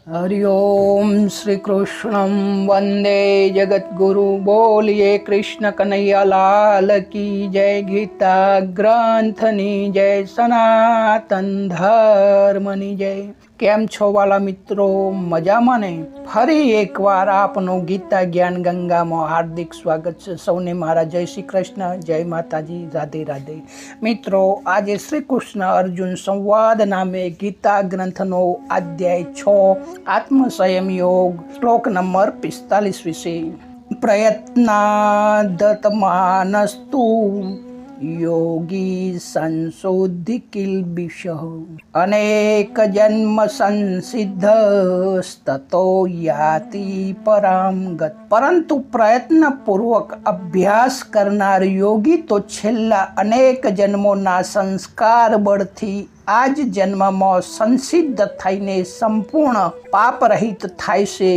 हरि ओम श्री कृष्णम वंदे जगद्गुरु। बोलिए कृष्ण कन्हैया लाल की जय। गीता ग्रंथनी जय, सनातन धर्मनी जय। केम छो वाला मित्रों, मजाમાં ને? ફરી એકવાર આપનું ગીતા જ્ઞાન ગંગામાં હાર્દિક સ્વાગત છે। સૌને મારા જય શ્રી કૃષ્ણ, જય માતાજી, રાધે રાધે। મિત્રો, આજે શ્રી કૃષ્ણ અર્જુન સંવાદ નામે ગીતા ગ્રંથનો અધ્યાય 6 આત્મસંયમ યોગ શ્લોક નંબર 45 વિશે। પ્રયત્નાદતમાનસ્તુ યોગી સંશોધિ કિલ્બિષઃ અનેક જન્મ સંસિદ્ધ તતો યાતિ પરામ ગત। પરંતુ પ્રયત્ન પૂર્વક અભ્યાસ કરનાર યોગી તો છેલ્લા અનેક જન્મોના સંસ્કાર બળથી આજ જન્મમાં સંસિદ્ધ થઈને સંપૂર્ણ પાપ રહિત થાય છે,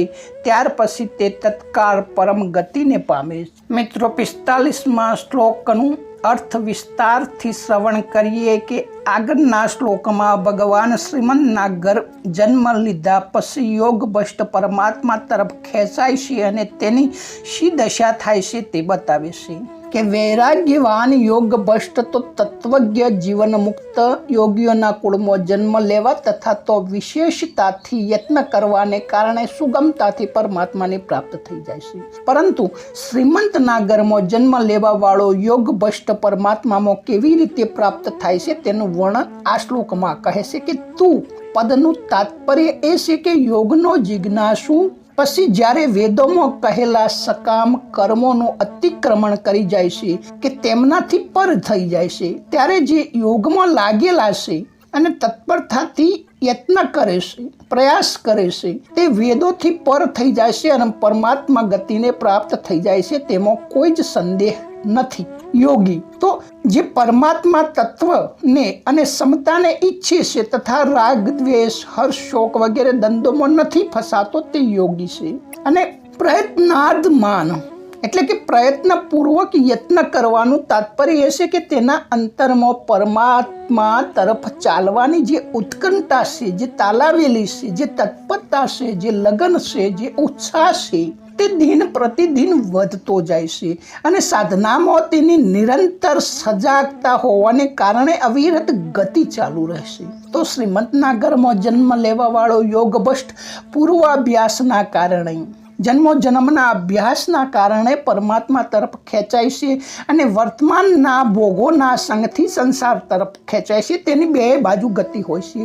ત્યાર પછી તે તત્કાળ પરમ ગતિને પામે છે। મિત્રો, 45માં શ્લોકનું अर्थ विस्तार थी श्रवण करिए कि आगळना श्लोक में भगवान श्रीमंत नागर जन्म लीधा पछी योग भ्रष्ट परमात्मा तरफ खेंचाय छे अने तेनी शी दशा थाय छे ते बतावे छे कि वैराग्यवान योग भ्रष्ट तो तत्वज्ञ जीवन मुक्त योगियों कुल में जन्म लेवा तथा तो विशेषता थी यत्न करवाने कारणे सुगमता थी परमात्मा ने प्राप्त थई जाय छे। परंतु श्रीमंत नागर में जन्म लेवा वाळो योग भ्रष्ट परमात्मा में केवी रीते प्राप्त थाय छे तेनुं वर्णन आ श्लोक में कहे छे कि तू पदनुं तात्पर्य ए छे कि योगनो जिज्ञासु પછી જ્યારે વેદોમાં કહેલા સકામ કર્મોનું અતિક્રમણ કરી જાય છે કે તેમનાથી પર થઈ જાય છે, ત્યારે જે યોગમાં લાગેલા છે અને તત્પરતાથી યત્ન કરે છે, પ્રયાસ કરે છે, તે વેદોથી પર થઈ જાય છે અને પરમાત્મા ગતિને પ્રાપ્ત થઈ જાય છે, તેમાં કોઈ જ સંદેહ નથી। યોગી તો જે પરમાત્મા તત્વને અને સમતાને ઈચ્છે છે તથા રાગ દ્વેષ હર્ષ શોક વગેરે દ્વંદ્વોમાં નથી ફસાતો તે યોગી છે। અને પ્રયત્નાદમાન એટલે કે પ્રયત્નપૂર્વક યત્ન કરવાનું તાત્પર્ય એ છે કે તેના અંતરમાં પરમાત્મા તરફ ચાલવાની જે ઉત્કંઠા છે, જે તાલાવેલી છે, જે તત્પરતા છે, જે લગન છે, જે ઉત્સાહ છે, તે દિન પ્રતિદિન વધતો જાય છે અને સાધનામાં તેની નિરંતર સજાગતા હોવાને કારણે અવિરત ગતિ ચાલુ રહેશે। તો શ્રીમંત નાગરમાં જન્મ લેવા વાળો યોગ ભ્રષ્ટ પૂર્વાભ્યાસના કારણે જન્મો જન્મના અભ્યાસના કારણે પરમાત્મા તરફ ખેંચાય છે અને વર્તમાનના ભોગોના સંગથી સંસાર તરફ ખેંચાય છે। તેની બે બાજુ ગતિ હોય છે,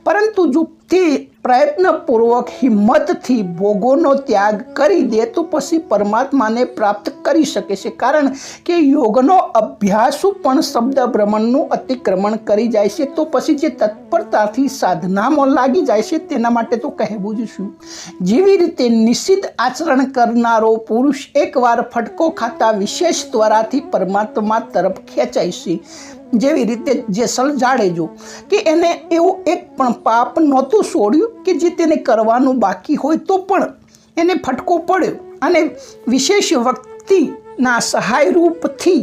પરંતુ જો તે પ્રયત્નપૂર્વક હિંમતથી ભોગોનો ત્યાગ કરી દે તો પછી પરમાત્માને પ્રાપ્ત કરી શકે છે, કારણ કે યોગનો અભ્યાસુ પણ શબ્દ બ્રહ્મણનું અતિક્રમણ કરી જાય છે। તો પછી જે તત્પરતાથી સાધનામાં લાગી જાય છે તેના માટે તો કહેવું જ શું। જેવી રીતે નિષિદ્ધ આચરણ કરનારો પુરુષ એકવાર ફટકો ખાતા વિશેષ દ્વારાથી પરમાત્મા તરફ ખેંચાય છે, જેવી રીતે જેસલ જાડેજો કે એને એવું એક પણ પાપ નહોતું છોડ્યું કે જે તેને કરવાનું બાકી હોય તો પણ એને ફટકો પડ્યો અને વિશેષ વ્યક્તિના સહાય રૂપથી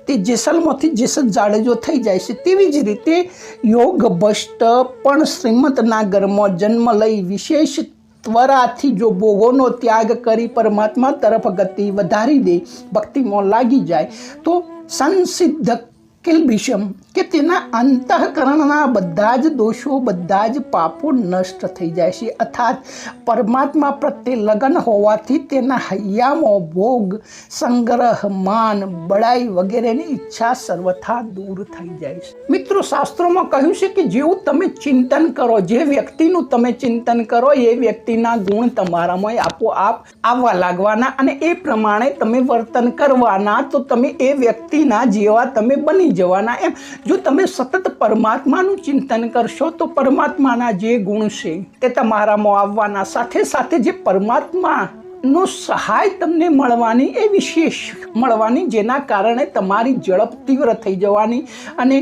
તે જેસલમાંથી જેસલ જાડેજો થઈ જાય છે। તેવી જ રીતે યોગ ભ્રષ્ટ પણ શ્રીમંતના ઘરમાં જન્મ લઈ વિશેષ ત્વરાથી જો ભોગોનો ત્યાગ કરી પરમાત્મા તરફ ગતિ વધારી દે, ભક્તિમાં લાગી જાય તો સંસિદ્ધ કિલ્બિષમ કે તેના અંતઃકરણના બધા જ દોષો, બધા જ પાપો નષ્ટ થઈ જાય છે। અર્થાત પરમાત્મા પ્રત્યે લગન હોવાથી તેના હૈયામાં ભોગ, સંગ્રહ, માન, બળાઈ વગેરેની ઈચ્છા સર્વથા દૂર થઈ જાય છે। મિત્રો, શાસ્ત્રોમાં કહ્યું છે કે જેવું તમે ચિંતન કરો, જે વ્યક્તિનું તમે ચિંતન કરો એ વ્યક્તિના ગુણ તમારામાં આપોઆપ આવવા લાગવાના અને એ પ્રમાણે તમે વર્તન કરવાના, તો તમે એ વ્યક્તિના જેવા તમે બની જવાના। એમ જો તમે સતત પરમાત્માનું ચિંતન કરશો તો પરમાત્માના જે ગુણ છે તે તમારામાં આવવાના, સાથે સાથે જે પરમાત્માનો સહાય તમને મળવાની એ વિશેષ મળવાની, જેના કારણે તમારી ઝડપ તીવ્ર થઈ જવાની અને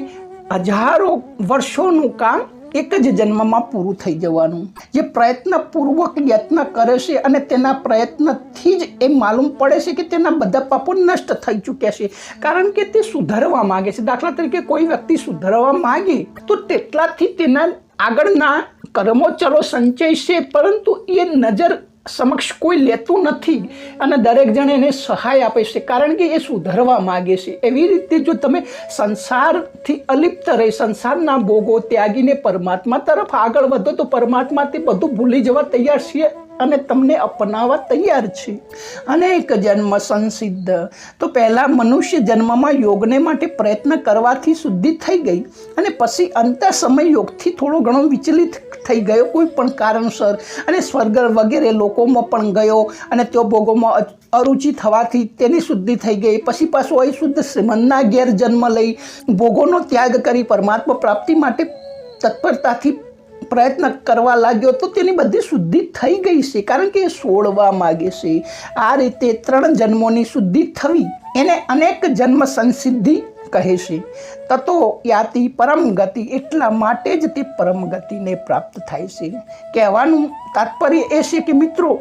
હજારો વર્ષોનું કામ એક જ જન્મમાં પૂરું થઈ જવાનું। જે પ્રયત્નપૂર્વક યત્ન કરે છે અને તેના પ્રયત્નથી જ એ માલુમ પડે છે કે તેના બધા પાપો નષ્ટ થઈ ચૂક્યા છે, કારણ કે તે સુધારવા માગે છે। દાખલા તરીકે કોઈ વ્યક્તિ સુધારવા માગે તો તેટલાથી તેના આગળના કર્મો ચલો સંચય છે, પરંતુ એ નજર સમક્ષ કોઈ લેતું નથી અને દરેક જણ એને સહાય આપે છે, કારણ કે એ સુધરવા માગે છે. એવી રીતે જો તમે સંસારથી અલિપ્ત રહી સંસારના ભોગો ત્યાગીને પરમાત્મા તરફ આગળ વધો તો પરમાત્મા તે બધું ભૂલી જવા તૈયાર છે અને તમને અપનાવવા તૈયાર છે. અનેક જન્મ સંસિદ્ધ, તો પહેલા મનુષ્ય જન્મમાં યોગને માટે પ્રયત્ન કરવાથી શુદ્ધિ થઈ ગઈ અને પછી અંત સમય યોગથી થોડો ઘણો વિચલિત થઈ ગયો કોઈ પણ કારણસર અને સ્વર્ગ વગેરે લોકોમાં પણ ગયો અને તે ભોગોમાં અરુચિ થવાથી તેની શુદ્ધિ થઈ ગઈ. પછી પાછો અશુદ્ધ શ્રીમંતના ઘેર જન્મ લઈ ભોગોનો ત્યાગ કરી પરમાત્મા પ્રાપ્તિ માટે તત્પરતાથી પ્રયત્ન કરવા લાગ્યો તો તેની બધી શુદ્ધિ થઈ ગઈ છે, કારણ કે એ છોડવા માગે છે. આ રીતે 3 જન્મોની શુદ્ધિ થવી એને અનેક જન્મ સંસિદ્ધિ કહે છે. તતો યાતિ પરમ ગતિ, એટલા માટે જ તે પરમ ગતિને પ્રાપ્ત થાય છે. કહેવાનું તાત્પર્ય એ છે કે મિત્રો,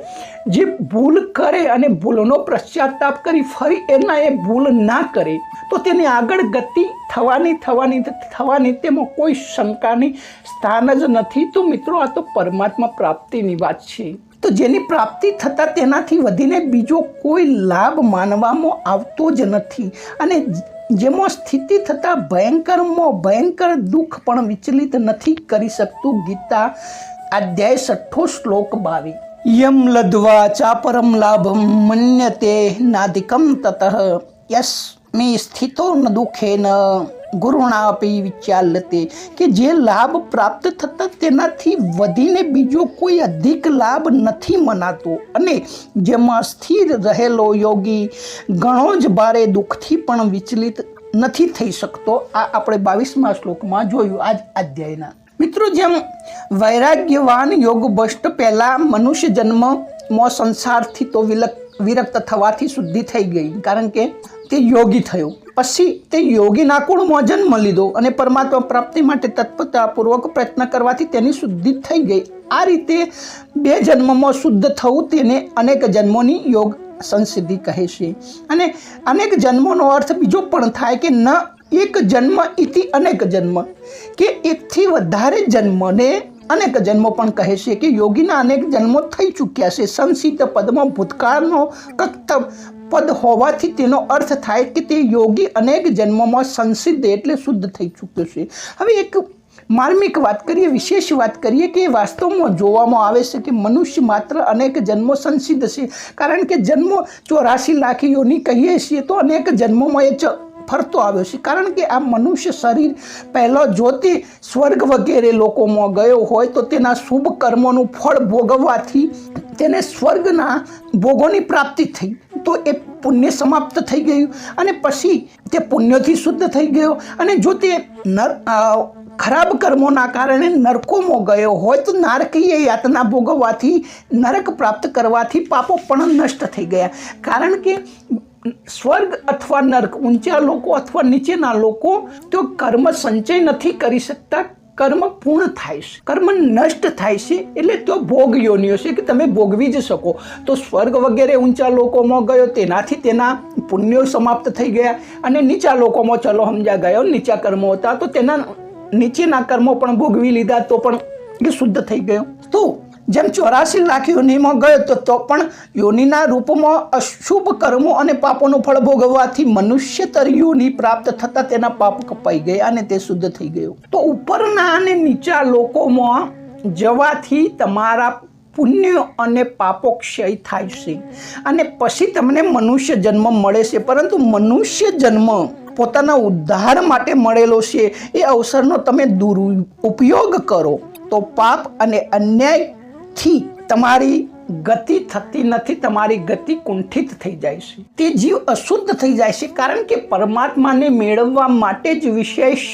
જે ભૂલ કરે અને ભૂલનો પશ્ચાતાપ કરી ફરી એના એ ભૂલ ના કરે તો તેની આગળ ગતિ થવાની તેમાં કોઈ શંકાની સ્થાન જ નથી. તો મિત્રો, આ તો પરમાત્મા પ્રાપ્તિની વાત છે. તો જેની પ્રાપ્તિ થતાં તેનાથી વધીને બીજો કોઈ લાભ માનવામાં આવતો જ નથી અને જેમાં સ્થિતિ થતાં ભયંકર દુઃખ પણ વિચલિત નથી કરી શકતું. ગીતા અધ્યાય 6 શ્લોક 22. યમ લદ્વા ચાપરમ લાભમ મન્યતે નાધિકમ તતઃ યસ્મિ સ્થિતો ન દુઃખેન ગુરુણાપી વિચાલ્યતે, કે જે લાભ પ્રાપ્ત થતા તેનાથી વધીને બીજો કોઈ અધિક લાભ નથી મનાતો અને જેમાં સ્થિર રહેલો યોગી ઘણો જ ભારે દુઃખથી પણ વિચલિત નથી થઈ શકતો. આ આપણે 22મા શ્લોકમાં જોયું આજ અધ્યાયના. મિત્રો, જેમ વૈરાગ્યવાન યોગ ભ્રષ્ટ પહેલા મનુષ્ય જન્મમાં સંસારથી તો વિરક્ત થવાથી શુદ્ધિ થઈ ગઈ, કારણ કે તે યોગી થયો. પછી તે યોગીના કુળમાં જન્મ લીધો અને પરમાત્મા પ્રાપ્તિ માટે તત્પરતાપૂર્વક પ્રયત્ન કરવાથી તેની શુદ્ધિ થઈ ગઈ. આ રીતે 2 જન્મમાં શુદ્ધ થવું તેને અનેક જન્મોની યોગ સંસિદ્ધિ કહે છે. અને અનેક જન્મોનો અર્થ બીજો પણ થાય કે ન એક જન્મ ઇતિ અનેક જન્મ, કે એકથી વધારે જન્મને અનેક જન્મો પણ કહે છે કે યોગીના અનેક જન્મો થઈ ચૂક્યા છે. સંસિદ્ધ પદમાં ભૂતકાળનો પદ હોવાથી તેનો અર્થ થાય કે તે યોગી અનેક જન્મોમાં સંસિદ્ધ એટલે શુદ્ધ થઈ ચૂક્યો છે. હવે એક માર્મિક વાત કરીએ, વિશેષ વાત કરીએ કે વાસ્તવમાં જોવામાં આવે છે કે મનુષ્ય માત્ર અનેક જન્મો સંસિદ્ધ છે, કારણ કે જન્મો 84 લાખ યોની કહીએ છીએ તો અનેક જન્મોમાં એ ફરતો આવ્યો છે. કારણ કે આ મનુષ્ય શરીર પહેલો જો તે સ્વર્ગ વગેરે લોકોમાં ગયો હોય તો તેના શુભ કર્મોનું ફળ ભોગવવાથી તેને સ્વર્ગના ભોગોની પ્રાપ્તિ થઈ, તો એ પુણ્ય સમાપ્ત થઈ ગયું અને પછી તે પુણ્યથી શુદ્ધ થઈ ગયો. અને જો તે ખરાબ કર્મોના કારણે નરકોમાં ગયો હોય તો નારકીય યાતના ભોગવવાથી નરક પ્રાપ્ત કરવાથી પાપો પણ નષ્ટ થઈ ગયા. કારણ કે સ્વર્ગ અથવા નર્ક, ઊંચા લોકો અથવા નીચેના લોકો તો કર્મ સંચય નથી કરી શકતા, કર્મ પૂર્ણ થાય છે, કર્મ નષ્ટ થાય છે, એટલે તો ભોગ યોનિઓ છે કે તમે ભોગવી જ શકો. તો સ્વર્ગ વગેરે ઊંચા લોકોમાં ગયો તેનાથી તેના પુણ્યો સમાપ્ત થઈ ગયા અને નીચા લોકોમાં ચલો સમજા ગયો નીચા કર્મો હતા તો તેના નીચેના કર્મો પણ ભોગવી લીધા તો પણ એ શુદ્ધ થઈ ગયો. તો જેમ 84 લાખ યોનિમાં ગયો તો પણ યોનિના રૂપમાં અશુભ કર્મો અને પાપોનું ફળ ભોગવવાથી મનુષ્યતર યોનિ પ્રાપ્ત થતાં તેના પાપ કપાઈ ગયા અને તે શુદ્ધ થઈ ગયો. તો ઉપરના અને નીચા લોકોમાં જવાથી તમારા પુણ્ય અને પાપો ક્ષય થાય છે અને પછી તમને મનુષ્ય જન્મ મળે છે. પરંતુ મનુષ્ય જન્મ પોતાના ઉદ્ધાર માટે મળેલો છે, એ અવસરનો તમે દુરુપયોગ કરો તો પાપ અને અન્યાયથી તમારી ગતિ થતી નથી, તમારી ગતિ કુંઠિત થઈ જાય છે, તે જીવ અશુદ્ધ થઈ જાય છે. કારણ કે પરમાત્માને મેળવવા માટે જ વિશેષ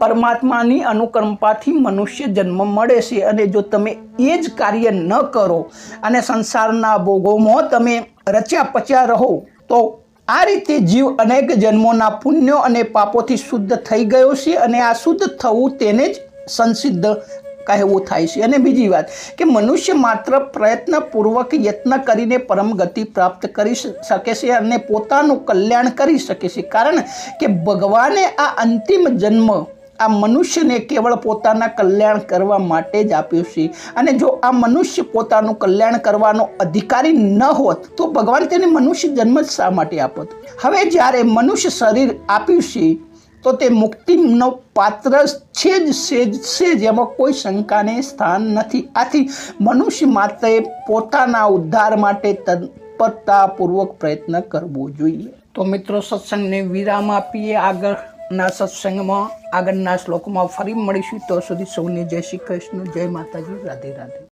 પરમાત્માની અનુકંપાથી મનુષ્ય જન્મ મળે છે. અને જો તમે એ જ કાર્ય ન કરો અને સંસારના ભોગોમાં તમે રચ્યા પચ્યા રહો તો આ રીતે જીવ અનેક જન્મોના પુણ્યો અને પાપોથી શુદ્ધ થઈ ગયો છે અને આ શુદ્ધ થવું તેને જ સંસિદ્ધ કહેવું થાય છે. અને બીજી વાત કે મનુષ્ય માત્ર પ્રયત્નપૂર્વક યત્ન કરીને પરમ ગતિ પ્રાપ્ત કરી શકે છે અને પોતાનું કલ્યાણ કરી શકે છે. કારણ કે ભગવાને આ અંતિમ જન્મ આ મનુષ્યને કેવળ પોતાના કલ્યાણ કરવા માટે જ આપ્યું છે. અને જો આ મનુષ્ય પોતાનું કલ્યાણ કરવાનો અધિકારી ન હોત તો ભગવાન તેને મનુષ્ય જન્મ જ શા માટે આપત. હવે જ્યારે મનુષ્ય શરીર આપ્યું છે તો તે મુક્તિનો પાત્ર છે જ, એમાં કોઈ શંકાને સ્થાન નથી. આથી મનુષ્ય માત્ર પોતાના ઉદ્ધાર માટે તત્પરતાપૂર્વક પ્રયત્ન કરવો જોઈએ. તો મિત્રો, સત્સંગને વિરામ આપીએ. આગળના સત્સંગમાં આગળના શ્લોકમાં ફરી મળીશું. તો સુધી સૌને જય શ્રી કૃષ્ણ, જય માતાજી, રાધે રાધે.